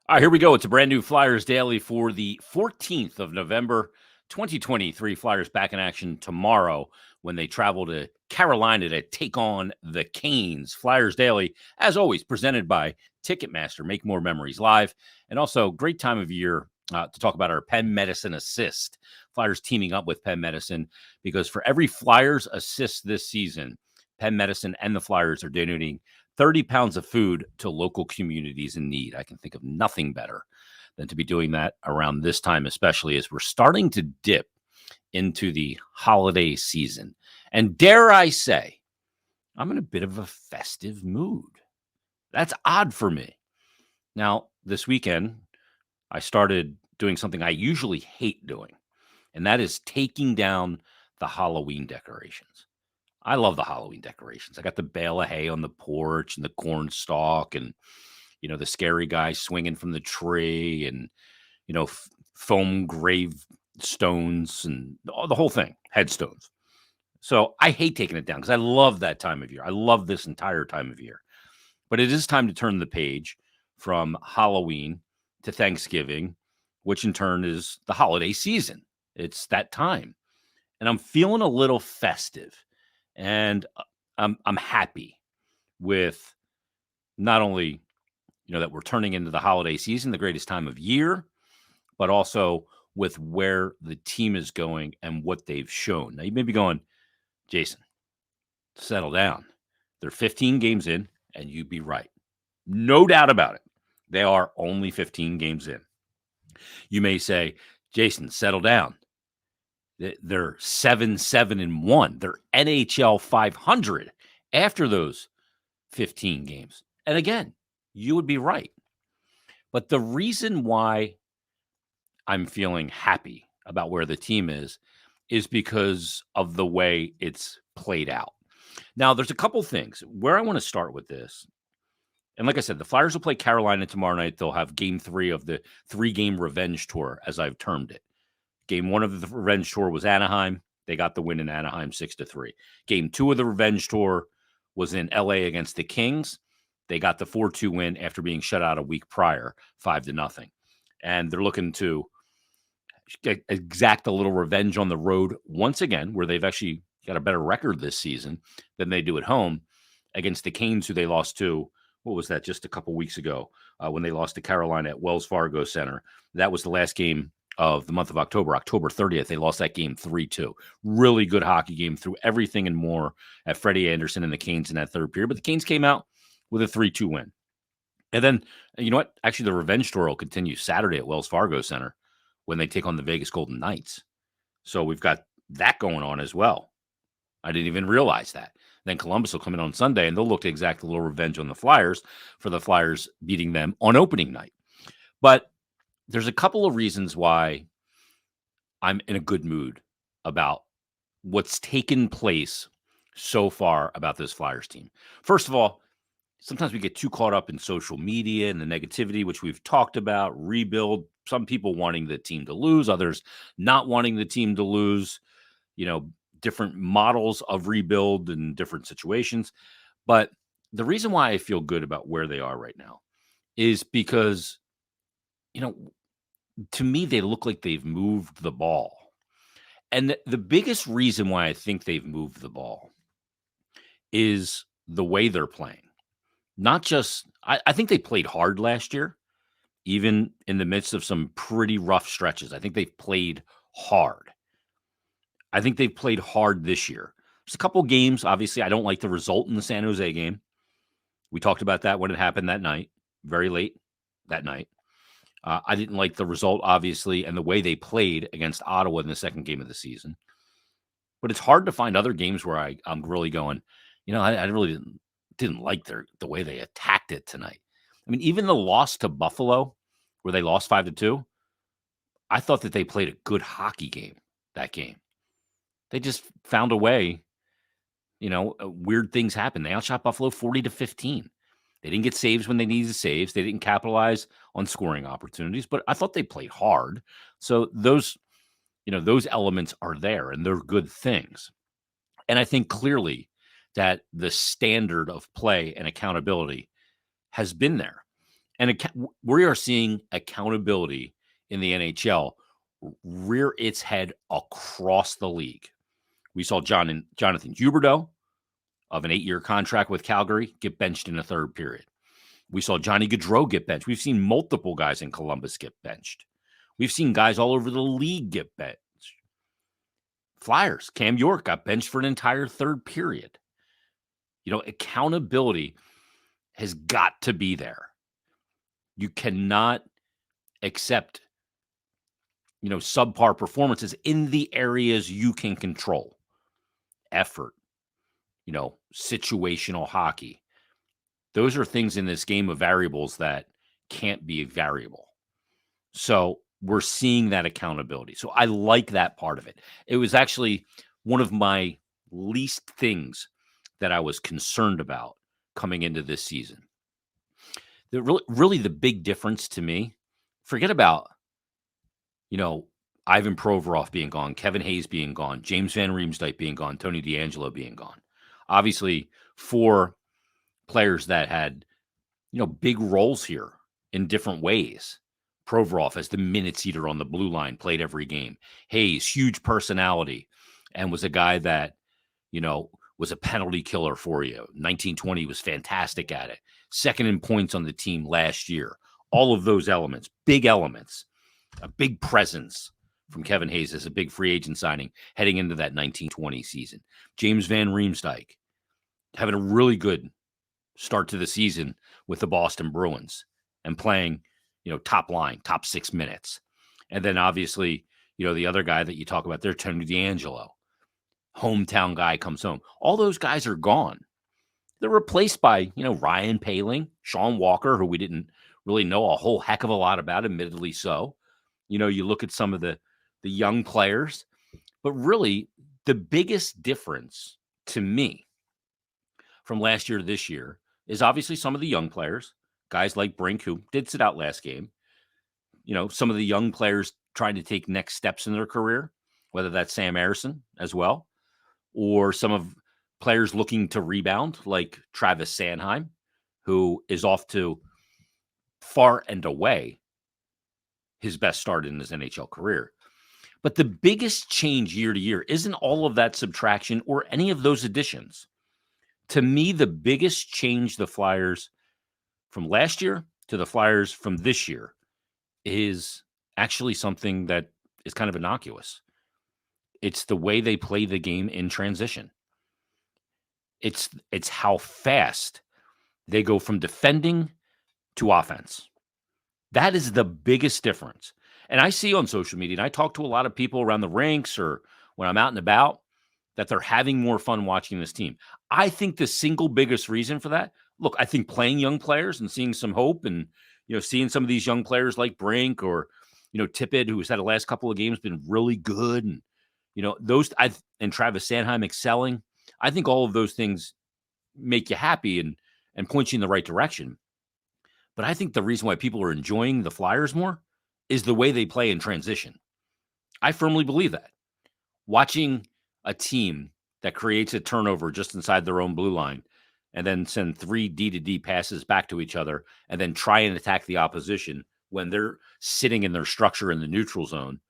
All right, here we go. It's a brand new Flyers Daily for the 14th of November, 2023. Flyers back in action tomorrow when they travel to Carolina to take on the Canes. Flyers Daily, as always, presented by Ticketmaster. Make more memories live. And also, great time of year to talk about our Penn Medicine Assist. Flyers teaming up with Penn Medicine because for every Flyers assist this season, Penn Medicine and the Flyers are donating 30 pounds of food to local communities in need. I can think of nothing better than to be doing that around this time, especially as we're starting to dip into the holiday season. And dare I say, I'm in a bit of a festive mood. That's odd for me. Now, this weekend, I started doing something I usually hate doing, and that is taking down the Halloween decorations. I love the Halloween decorations. I got the bale of hay on the porch and the corn stalk and, the scary guy swinging from the tree and, foam grave stones and the whole thing, headstones. So I hate taking it down because I love that time of year. I love this entire time of year. But it is time to turn the page from Halloween to Thanksgiving, which in turn is the holiday season. It's that time. And I'm feeling a little festive. And I'm happy with not only that we're turning into the holiday season, the greatest time of year, but also with where the team is going and what they've shown. Now you may be going, Jason, settle down. They're 15 games in, and you'd be right. No doubt about it. They are only 15 games in. You may say, Jason, settle down. They're 7-7-1. They're NHL 500 after those 15 games. And again, you would be right. But the reason why I'm feeling happy about where the team is because of the way it's played out. Now, there's a couple things where I want to start with this. And like I said, the Flyers will play Carolina tomorrow night. They'll have game 3 of the 3-game revenge tour, as I've termed it. Game 1 of the revenge tour was Anaheim. They got the win in Anaheim 6-3. Game 2 of the revenge tour was in LA against the Kings. They got the 4-2 win after being shut out a week prior, 5-0. And they're looking to exact a little revenge on the road once again, where they've actually got a better record this season than they do at home against the Canes, who they lost to. What was that? Just a couple weeks ago when they lost to Carolina at Wells Fargo Center. That was the last game of the month of October 30th. They lost that game 3-2. Really good hockey game, threw everything and more at Freddie Anderson and the Canes in that third period. But the Canes came out with a 3-2 win. And then, you know what? Actually, the revenge tour will continue Saturday at Wells Fargo Center when they take on the Vegas Golden Knights. So we've got that going on as well. I didn't even realize that. Then Columbus will come in on Sunday, and they'll look to exact a little revenge on the Flyers for the Flyers beating them on opening night. But there's a couple of reasons why I'm in a good mood about what's taken place so far about this Flyers team. First of all, sometimes we get too caught up in social media and the negativity, which we've talked about, rebuild, some people wanting the team to lose, others not wanting the team to lose, different models of rebuild in different situations. But the reason why I feel good about where they are right now is because, to me, they look like they've moved the ball. And the biggest reason why I think they've moved the ball is the way they're playing. Not just, I think they played hard last year, even in the midst of some pretty rough stretches. I think they've played hard. I think they've played hard this year. There's a couple games. Obviously, I don't like the result in the San Jose game. We talked about that when it happened that night, very late that night. I didn't like the result, obviously, and the way they played against Ottawa in the second game of the season. But it's hard to find other games where I'm really going, I really didn't like the way they attacked it tonight. I mean, even the loss to Buffalo, where they lost 5-2, I thought that they played a good hockey game that game. They just found a way, weird things happen. They outshot Buffalo 40-15. They didn't get saves when they needed saves. They didn't capitalize on scoring opportunities, but I thought they played hard. So those elements are there, and they're good things. And I think clearly that the standard of play and accountability has been there. And we are seeing accountability in the NHL rear its head across the league. We saw Jonathan Huberdeau of an 8-year contract with Calgary get benched in the third period. We saw Johnny Gaudreau get benched. We've seen multiple guys in Columbus get benched. We've seen guys all over the league get benched. Flyers, Cam York got benched for an entire third period. Accountability has got to be there. You cannot accept, subpar performances in the areas you can control. Effort, situational hockey. Those are things in this game of variables that can't be a variable. So we're seeing that accountability. So I like that part of it. It was actually one of my least things that I was concerned about coming into this season. Really the big difference to me, forget about, Ivan Provorov being gone, Kevin Hayes being gone, James Van Riemsdyk being gone, Tony DeAngelo being gone. Obviously, 4 players that had, big roles here in different ways. Provorov as the minutes eater on the blue line, played every game. Hayes, huge personality, and was a guy that, was a penalty killer for you. 1920 was fantastic at it. Second in points on the team last year. All of those elements, big elements, a big presence from Kevin Hayes as a big free agent signing heading into that 1920 season. James Van Riemsdyk having a really good start to the season with the Boston Bruins and playing, top line, top 6 minutes. And then obviously, the other guy that you talk about there, Tony DeAngelo, hometown guy comes home. All those guys are gone. They're replaced by, Ryan Poehling, Sean Walker, who we didn't really know a whole heck of a lot about, admittedly so. You look at some of the young players, but really the biggest difference to me from last year to this year is obviously some of the young players, guys like Brink, who did sit out last game. Some of the young players trying to take next steps in their career, whether that's Sam Ersson as well, or some of players looking to rebound like Travis Sanheim, who is off to far and away his best start in his NHL career. But the biggest change year to year isn't all of that subtraction or any of those additions. To me, the biggest change the Flyers from last year to the Flyers from this year is actually something that is kind of innocuous. It's the way they play the game in transition. It's how fast they go from defending to offense. That is the biggest difference. And I see on social media, and I talk to a lot of people around the rinks or when I'm out and about, that they're having more fun watching this team. I think the single biggest reason for that, look, I think playing young players and seeing some hope and, seeing some of these young players like Brink or, Tippett, who's had the last couple of games been really good. And, and Travis Sanheim excelling. I think all of those things make you happy and point you in the right direction. But I think the reason why people are enjoying the Flyers more is the way they play in transition. I firmly believe that. Watching a team that creates a turnover just inside their own blue line and then send 3 D-to-D passes back to each other and then try and attack the opposition when they're sitting in their structure in the neutral zone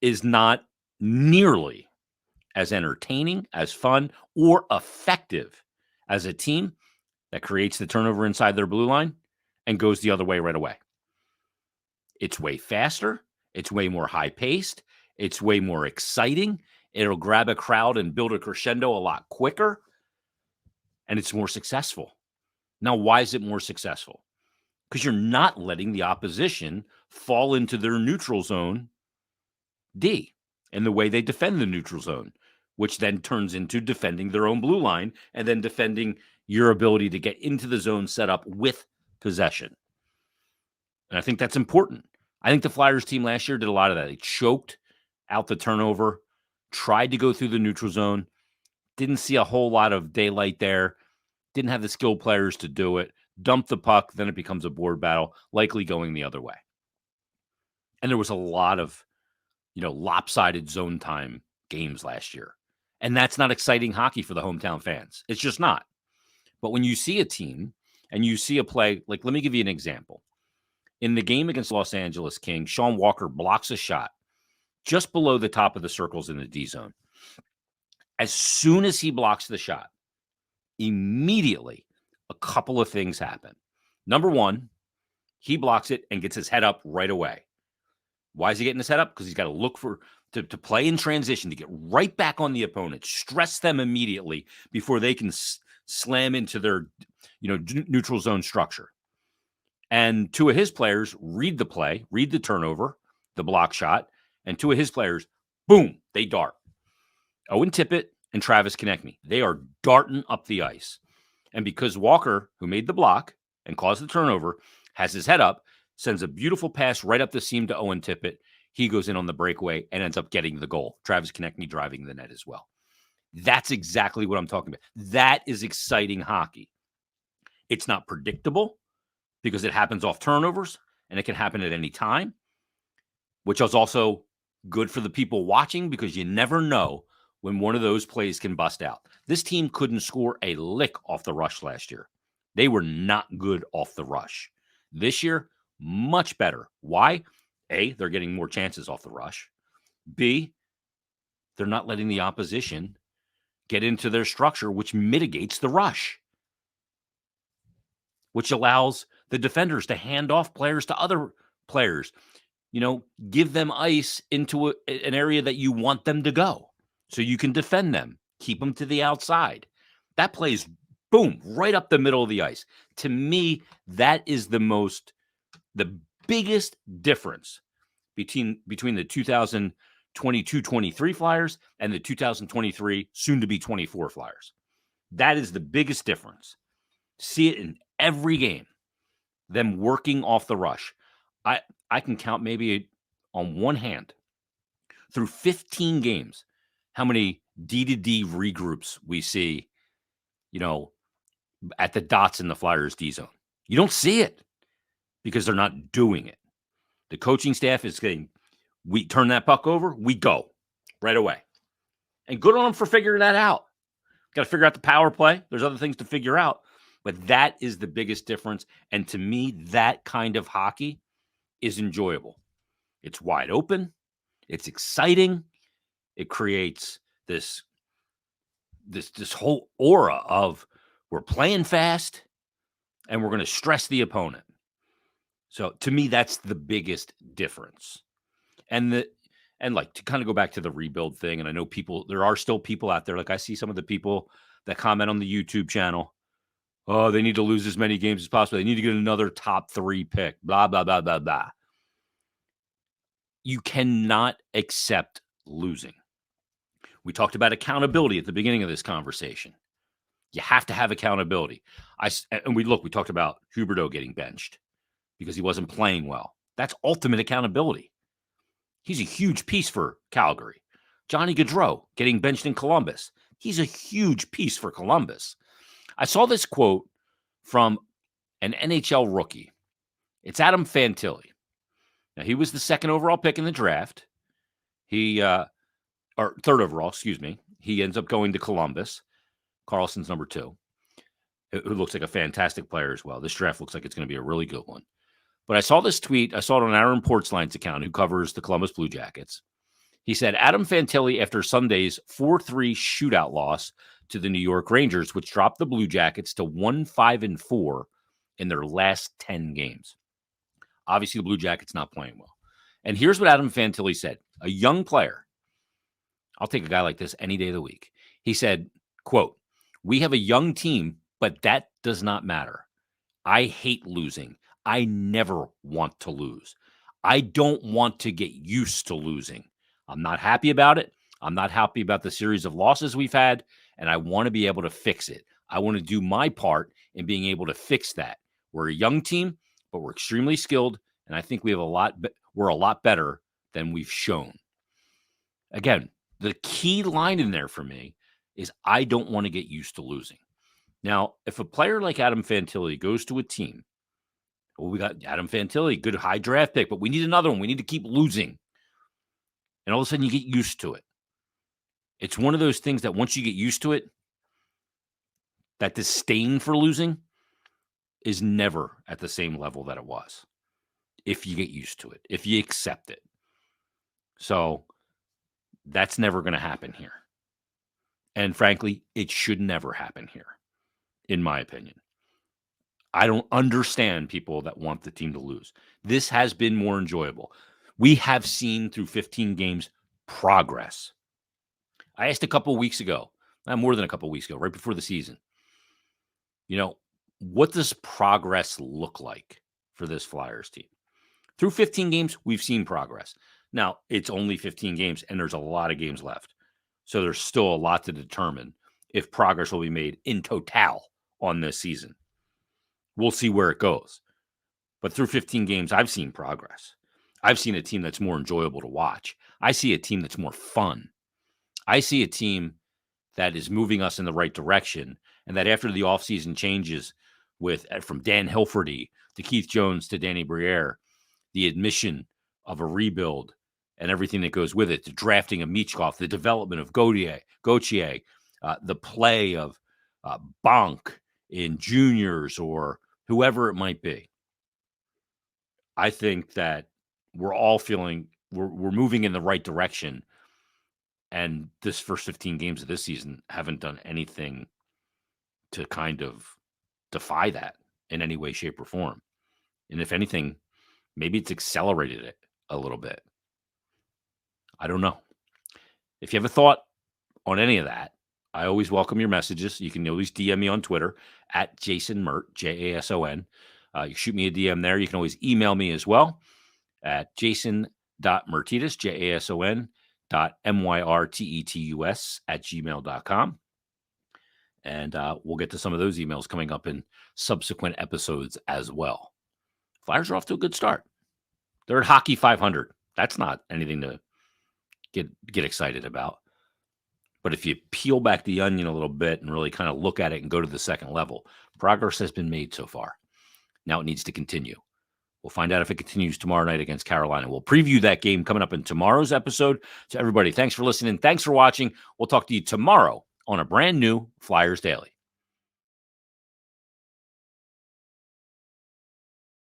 is not nearly as entertaining, as fun, or effective as a team that creates the turnover inside their blue line and goes the other way right away. It's way faster. It's way more high-paced. It's way more exciting. It'll grab a crowd and build a crescendo a lot quicker. And it's more successful. Now, why is it more successful? Because you're not letting the opposition fall into their neutral zone D and the way they defend the neutral zone, which then turns into defending their own blue line and then defending your ability to get into the zone set up with possession. And I think that's important. I think the Flyers team last year did a lot of that. They choked out the turnover, tried to go through the neutral zone, didn't see a whole lot of daylight there, didn't have the skilled players to do it, dumped the puck, then it becomes a board battle, likely going the other way. And there was a lot of, lopsided zone time games last year. And that's not exciting hockey for the hometown fans. It's just not. But when you see a team, and you see a play, like, let me give you an example. In the game against Los Angeles Kings, Sean Walker blocks a shot just below the top of the circles in the D zone. As soon as he blocks the shot, immediately a couple of things happen. Number one, he blocks it and gets his head up right away. Why is he getting his head up? Because he's got to look to play in transition, to get right back on the opponent, stress them immediately before they can slam into their neutral zone structure. And two of his players read the play, read the turnover, the block shot, and two of his players, boom, they dart. Owen Tippett and Travis Konechny, they are darting up the ice. And because Walker, who made the block and caused the turnover, has his head up, sends a beautiful pass right up the seam to Owen Tippett. He goes in on the breakaway and ends up getting the goal. Travis Konechny driving the net as well. That's exactly what I'm talking about. That is exciting hockey. It's not predictable because it happens off turnovers and it can happen at any time, which is also good for the people watching because you never know when one of those plays can bust out. This team couldn't score a lick off the rush last year. They were not good off the rush. This year, much better. Why? A, they're getting more chances off the rush. B, they're not letting the opposition get into their structure, which mitigates the rush, which allows the defenders to hand off players to other players, give them ice into an area that you want them to go so you can defend them, keep them to the outside. That plays, boom, right up the middle of the ice. To me, that is the biggest difference between the 2022-23 Flyers and the 2023 soon-to-be 24 Flyers. That is the biggest difference. See it in every game, them working off the rush. I can count maybe on one hand through 15 games how many D-to-D regroups we see, at the dots in the Flyers D zone. You don't see it because they're not doing it. The coaching staff is saying, we turn that puck over, we go right away. And good on them for figuring that out. Got to figure out the power play. There's other things to figure out. But that is the biggest difference. And to me, that kind of hockey is enjoyable. It's wide open. It's exciting. It creates this whole aura of we're playing fast and we're going to stress the opponent. So to me, that's the biggest difference. And to kind of go back to the rebuild thing, and I know there are still people out there, like I see some of the people that comment on the YouTube channel, oh, they need to lose as many games as possible. They need to get another top 3 pick, blah, blah, blah, blah, blah. You cannot accept losing. We talked about accountability at the beginning of this conversation. You have to have accountability. We talked about Huberdeau getting benched because he wasn't playing well. That's ultimate accountability. He's a huge piece for Calgary. Johnny Gaudreau getting benched in Columbus. He's a huge piece for Columbus. I saw this quote from an NHL rookie. It's Adam Fantilli. Now, he was the 2nd overall pick in the draft. Or 3rd overall, excuse me. He ends up going to Columbus. Carlson's number 2, who looks like a fantastic player as well. This draft looks like it's going to be a really good one. But I saw this tweet. I saw it on Aaron Portzline's account, who covers the Columbus Blue Jackets. He said, Adam Fantilli, after Sunday's 4-3 shootout loss to the New York Rangers, which dropped the Blue Jackets to 1-5-4 in their last 10 games. Obviously, the Blue Jackets not playing well. And here's what Adam Fantilli said. A young player. I'll take a guy like this any day of the week. He said, quote, we have a young team, but that does not matter. I hate losing. I never want to lose. I don't want to get used to losing. I'm not happy about it. I'm not happy about the series of losses we've had, and I want to be able to fix it. I want to do my part in being able to fix that. We're a young team, but we're extremely skilled, and I think we're a lot better than we've shown. Again, the key line in there for me is I don't want to get used to losing. Now, if a player like Adam Fantilli goes to a team, we got Adam Fantilli, good high draft pick, but we need another one. We need to keep losing. And all of a sudden you get used to it. It's one of those things that once you get used to it, that disdain for losing, is never at the same level that it was if you get used to it, if you accept it. So that's never going to happen here. And frankly, it should never happen here, in my opinion. I don't understand people that want the team to lose. This has been more enjoyable. We have seen through 15 games progress. I asked a couple weeks ago, more than a couple weeks ago, right before the season, what does progress look like for this Flyers team? Through 15 games, we've seen progress. Now, it's only 15 games, and there's a lot of games left. So there's still a lot to determine if progress will be made in total on this season. We'll see where it goes. But through 15 games, I've seen progress. I've seen a team that's more enjoyable to watch. I see a team that's more fun. I see a team that is moving us in the right direction, and that after the offseason changes from Dan Hilferty to Keith Jones to Danny Briere, the admission of a rebuild and everything that goes with it, the drafting of Michkov, the development of Gauthier, the play of Bonk in juniors or whoever it might be. I think that we're all feeling we're moving in the right direction. And this first 15 games of this season haven't done anything to kind of defy that in any way, shape, or form. And if anything, maybe it's accelerated it a little bit. I don't know. If you have a thought on any of that, I always welcome your messages. You can always DM me on Twitter at Jason Myrt, Jason. You shoot me a DM there. You can always email me as well at jason.myrtetus, jason.myrtetus@gmail.com. And we'll get to some of those emails coming up in subsequent episodes as well. Flyers are off to a good start. They're at Hockey 500. That's not anything to get excited about. But if you peel back the onion a little bit and really kind of look at it and go to the second level, progress has been made so far. Now it needs to continue. We'll find out if it continues tomorrow night against Carolina. We'll preview that game coming up in tomorrow's episode. So everybody, thanks for listening. Thanks for watching. We'll talk to you tomorrow on a brand new Flyers Daily.